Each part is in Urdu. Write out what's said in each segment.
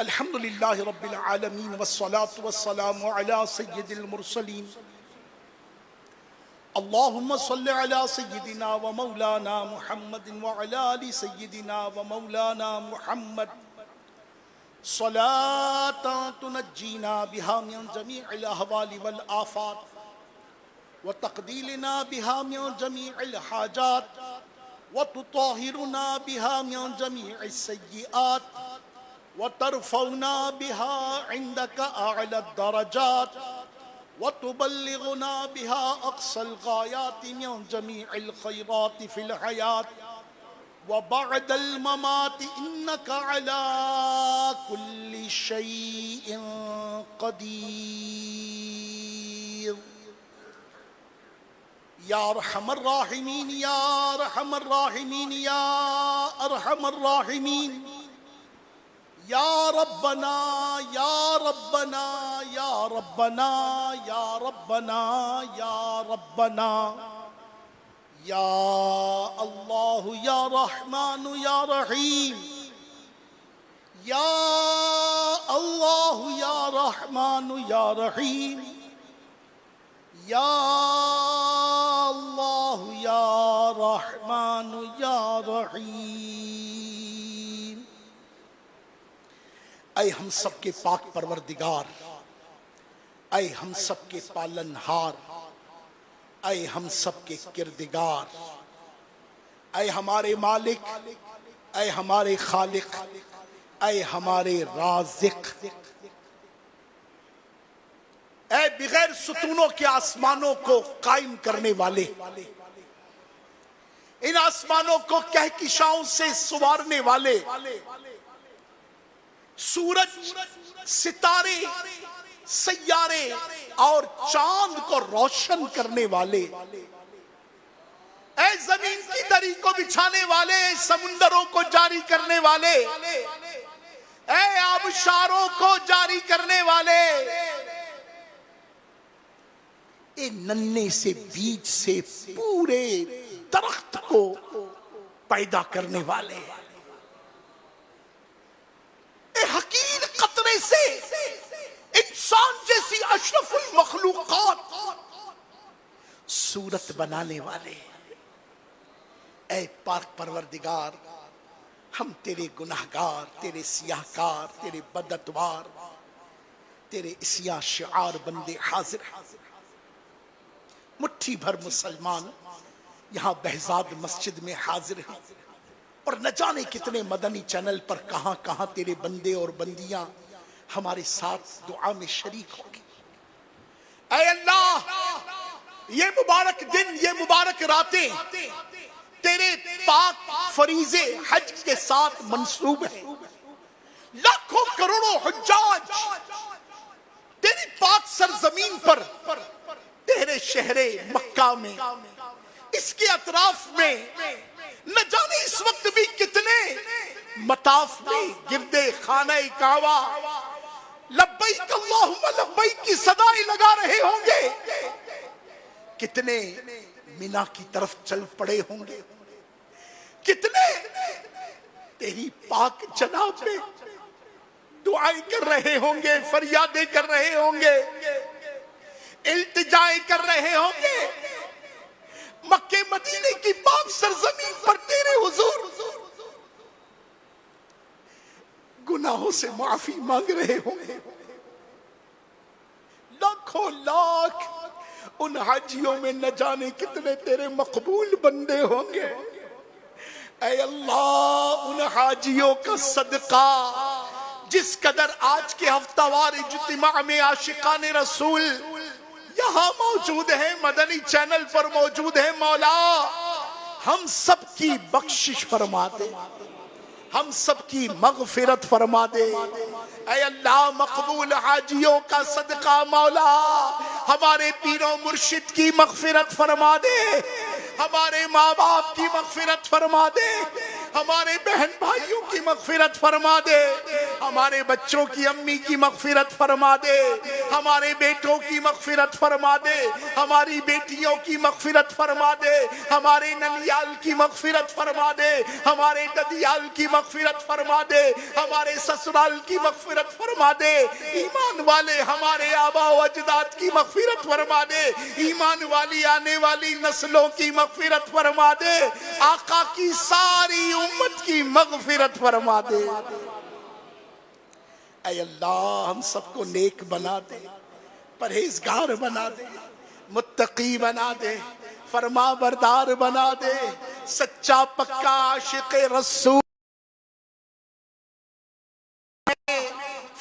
الحمد للہ رب العالمین والصلاة والسلام علی سید المرسلین اللہم صل علی سیدنا و مولانا محمد وعلی آل سیدنا و مولانا محمد صلاة تنجینا بها من جمیع الاحوال والآفات وتقدیلنا بها من جمیع الحاجات وتطہرنا بها من جمیع السیئات وترفعنا بها عندك أعلى الدرجات وتبلغنا بها أقصى الغايات من جميع الخيرات في الحياة وبعد الممات إنك على كل شيء قدير يا أرحم الراحمين يا أرحم الراحمين يا أرحم الراحمين یا ربنا یا ربنا یا ربنا یا ربنا یا ربنا یا اللہ یا رحمان یا رحیم یا اللہ یا رحمان یا رحیم یا اللہ یا رحمان یا رحیم۔ اے ہم سب کے پاک پروردگار، اے ہم سب کے پالنہار، اے ہم سب کے کردگار، اے ہمارے مالک، اے ہمارے خالق، اے ہمارے رازق، اے بغیر ستونوں کے آسمانوں کو قائم کرنے والے، ان آسمانوں کو کہکشاؤں سے سنوارنے والے، سورج، ستارے، سیارے اور چاند کو روشن کرنے والے، اے زمین کی دری کو بچھانے والے، سمندروں کو جاری کرنے والے، اے آبشاروں کو جاری کرنے والے، اے ننھے سے بیج سے پورے درخت کو پیدا کرنے والے، حقیر قطرے سے انسان جیسی اشرف المخلوقات صورت بنانے والے، اے پاک پروردگار، ہم تیرے گناہگار، تیرے سیاہکار، تیرے بدعتوار، تیرے اسیاں شعار بندے حاضر، مٹھی بھر مسلمان یہاں بہزاد مسجد میں حاضر ہیں، اور نہ جانے کتنے مدنی چینل پر کہاں کہاں تیرے بندے اور بندیاں ہمارے ساتھ دعا میں شریک ہوں گے۔ اے اللہ، یہ مبارک دن، یہ مبارک راتیں تیرے پاک فریضے حج کے ساتھ منسوب ہیں۔ لاکھوں کروڑوں حجاج تیری پاک سرزمین پر، تیرے شہر مکہ میں، اس کے اطراف میں، نہ جانے اس وقت بھی کتنے مطاف میں گردے خانہ کعبہ لبیک اللہم لبیک کی صدائیں لگا رہے ہوں گے، کتنے مینا کی طرف چل پڑے ہوں گے، کتنے تیری پاک جناب میں دعائیں کر رہے ہوں گے، فریادیں کر رہے ہوں گے، التجائیں کر رہے ہوں گے، مکہ مدینے کی پاک سرزمین پر تیرے حضور گناہوں سے معافی مانگ رہے ہوں گے۔ لاکھوں لاکھ ان حاجیوں میں نہ جانے کتنے تیرے مقبول بندے ہوں گے۔ اے اللہ، ان حاجیوں کا صدقہ جس قدر آج کے ہفتہ وار اجتماع میں عاشقان رسول یہاں موجود ہیں، مدنی چینل پر موجود ہیں، مولا ہم سب کی بخشش فرما دے، ہم سب کی مغفرت فرما دے۔ اے اللہ، مقبول حاجیوں کا صدقہ مولا ہمارے پیر و مرشد کی مغفرت فرما دے، ہمارے ماں باپ کی مغفرت فرما دے، ہمارے بہن بھائیوں کی مغفرت فرما دے، ہمارے بچوں کی امی کی مغفرت فرما دے، ہمارے بیٹوں کی مغفرت فرما دے، ہماری بیٹیوں کی مغفرت فرما دے، ہمارے ننیال کی مغفرت فرما دے، ہمارے ددیال کی مغفرت فرما دے، ہمارے سسرال کی مغفرت فرما دے، ایمان والے ہمارے آبا و اجداد کی مغفرت فرما دے، ایمان والی آنے والی نسلوں کی مغفرت فرما دے، آقا کی ساری امت کی مغفرت فرما دے۔ اے اللہ ہم سب کو نیک بنا دے، پرہیزگار بنا دے، متقی بنا دے، فرما بردار بنا دے، سچا پکا عاشق رسول،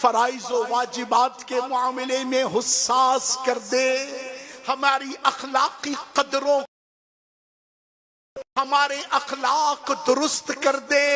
فرائض و واجبات کے معاملے میں حساس کر دے، ہماری اخلاقی قدروں، ہمارے اخلاق درست کر دے،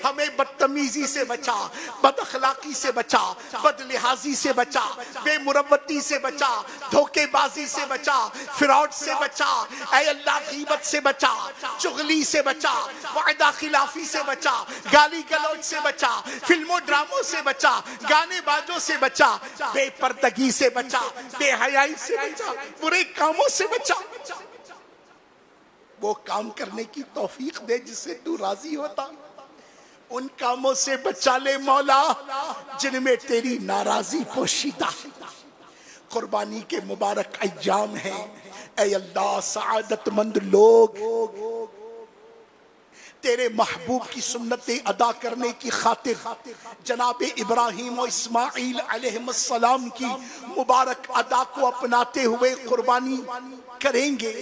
ہمیں بدتمیزی سے بچا، بد اخلاقی سے بچا، بد لحاظی سے بچا، بے مروتی سے بچا، دھوکے بازی سے بچا، فراڈ سے بچا، اے اللہ غیبت سے بچا، چغلی سے بچا، وعدہ خلافی سے بچا، گالی گلوچ سے بچا، فلموں ڈراموں سے بچا، گانے بازوں سے بچا، بے پردگی سے بچا، بے حیائی سے بچا، برے کاموں سے بچا، وہ کام کرنے کی توفیق دے جس سے تو راضی ہوتا، ان کاموں سے بچا لے مولا جن میں تیری ناراضی پوشیدہ۔ قربانی کے مبارک ایام ہیں، اے اللہ سعادت مند لوگ تیرے محبوب کی سنتیں ادا کرنے کی خاطر جناب ابراہیم و اسماعیل علیہ السلام کی مبارک ادا کو اپناتے ہوئے قربانی کریں گے۔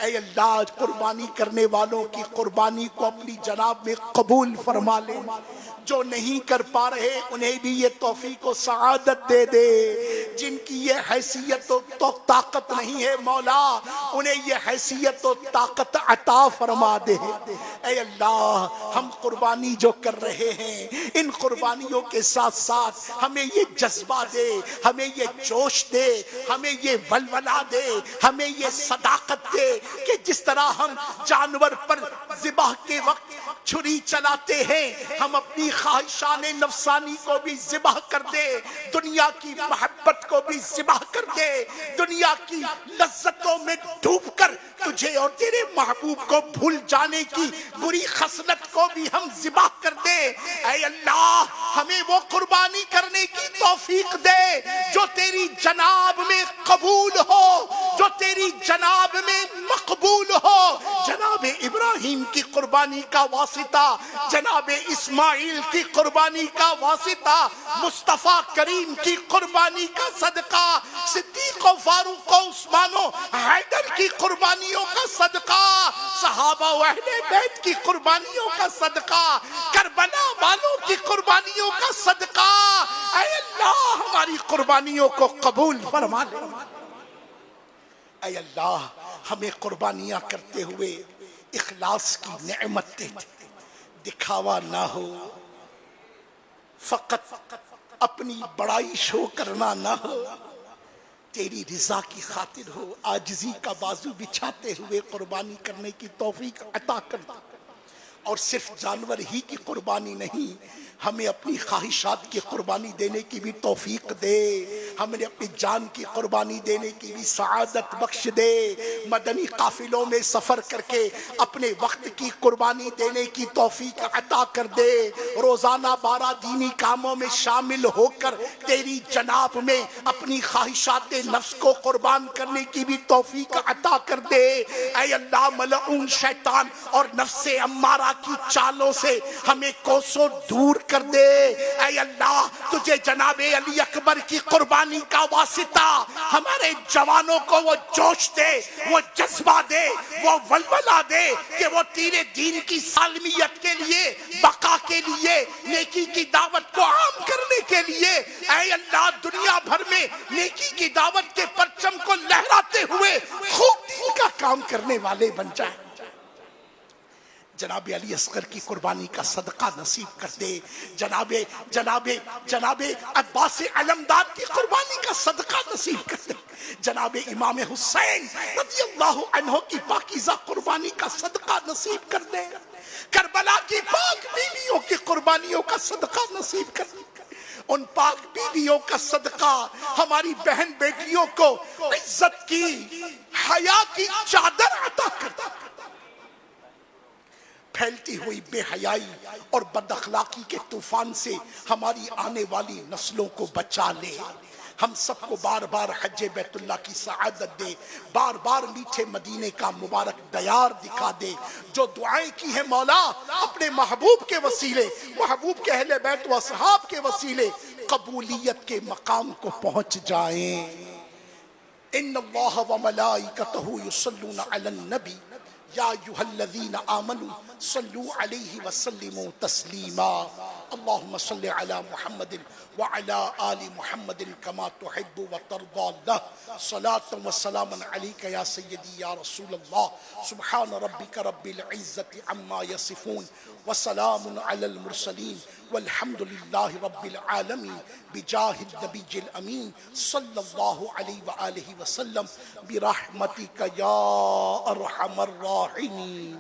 اے اللہ قربانی کرنے والوں کی قربانی کو اپنی جناب میں قبول فرما لے، جو نہیں کر پا رہے انہیں بھی یہ توفیق و سعادت دے دے، جن کی یہ حیثیت و طاقت نہیں ہے مولا انہیں یہ حیثیت و طاقت عطا فرما دے۔ اے اللہ ہم قربانی جو کر رہے ہیں ان قربانیوں کے ساتھ ساتھ ہمیں یہ جذبہ دے، ہمیں یہ جوش دے، ہمیں یہ ولولہ دے، ہمیں یہ صداقت دے کہ جس طرح ہم جانور پر ذبح کے وقت چھری چلاتے ہیں ہم اپنی خواہشان نفسانی کو بھی ذبح کر دے، دنیا کی محبت کو بھی ذبح کر دے، دنیا کی لذتوں میں ڈوب کر تجھے اور تیرے محبوب کو بھول جانے کی بری خصلت کو بھی ہم ذبح کر دے۔ اے اللہ ہمیں وہ قربانی کرنے کی توفیق دے جو تیری جناب میں قبول ہو، جو تیری جناب میں مقبول ہو۔ جناب ابراہیم کی قربانی کا واسطہ، جناب اسماعیل کی قربانی کا واسطہ، مصطفیٰ کریم کی قربانی کا صدقہ، صدیق و فاروق و عثمان و حیدر کی قربانیوں کا صدقہ، صحابہ و اہل بیت کی قربانیوں کا صدقہ، کربلا والوں کی قربانیوں کا صدقہ۔ اے اللہ ہماری قربانیوں کو قبول فرما لے۔ اے اللہ ہمیں قربانیاں کرتے ہوئے اخلاص کی نعمت دے، دکھاوا نہ ہو، فقط اپنی بڑائی شو کرنا نہ ہو، تیری رضا کی خاطر ہو، عاجزی کا بازو بچھاتے ہوئے قربانی کرنے کی توفیق عطا کر دے۔ اور صرف جانور ہی کی قربانی نہیں، ہمیں اپنی خواہشات کی قربانی دینے کی بھی توفیق دے، ہمیں اپنی جان کی قربانی دینے کی بھی سعادت بخش دے، مدنی قافلوں میں سفر کر کے اپنے وقت کی قربانی دینے کی توفیق عطا کر دے، روزانہ 12 دینی کاموں میں شامل ہو کر تیری جناب میں اپنی خواہشات نفس کو قربان کرنے کی بھی توفیق عطا کر دے۔ اے اللہ ملعون شیطان اور نفس امارہ کی چالوں سے ہمیں کوسوں دور کر دے۔ اے اللہ تجھے جناب علی اکبر کی قربانی کا واسطہ ہمارے جوانوں کو وہ جوش دے، وہ جذبہ دے، وہ ولولہ دے کہ وہ تیرے دین کی سالمیت کے لیے، بقا کے لیے، نیکی کی دعوت کو عام کرنے کے لیے اے اللہ دنیا بھر میں نیکی کی دعوت کے پرچم کو لہراتے ہوئے خوب دین کا کام کرنے والے بن جائیں۔ جناب علی اصغر کی قربانی کا صدقہ نصیب کر دے، جناب عباس علمدار کی قربانی کا صدقہ نصیب کر دے، جناب امام حسین رضی اللہ عنہ کی پاکیزہ قربانی کا صدقہ نصیب کر دے، کربلا کی پاک بیویوں کی قربانیوں کا صدقہ نصیب کر دے، ان پاک بیویوں کا صدقہ ہماری بہن بیٹیوں کو عزت کی، حیا کی چادر عطا کر دے، پھیلتی ہوئی بے حیائی اور بد اخلاقی کے طوفان سے ہماری آنے والی نسلوں کو بچا لے، ہم سب کو بار بار حج بیت اللہ کی سعادت دے، بار بار میٹھے مدینے کا مبارک دیار دکھا دے، جو دعائیں کی ہیں مولا اپنے محبوب کے وسیلے، محبوب کے اہل بیت و اصحاب کے وسیلے قبولیت کے مقام کو پہنچ جائیں۔ ان اللہ و ملائکتہ یصلون علی النبی یا ایھا الذین آمنوا صلوا علیہ وسلموا تسلیما اللہم صل علی محمد وعلی آل محمد کما تحب وترضى اللہ صلاة وسلاما علیک یا سیدی یا رسول اللہ سبحان ربک رب العزت عما یصفون وسلام علی المرسلین والحمد للہ رب العالمین بجاہ النبی الامین صلی اللہ علیہ وآلہ وسلم برحمتک یا ارحم الراحمین۔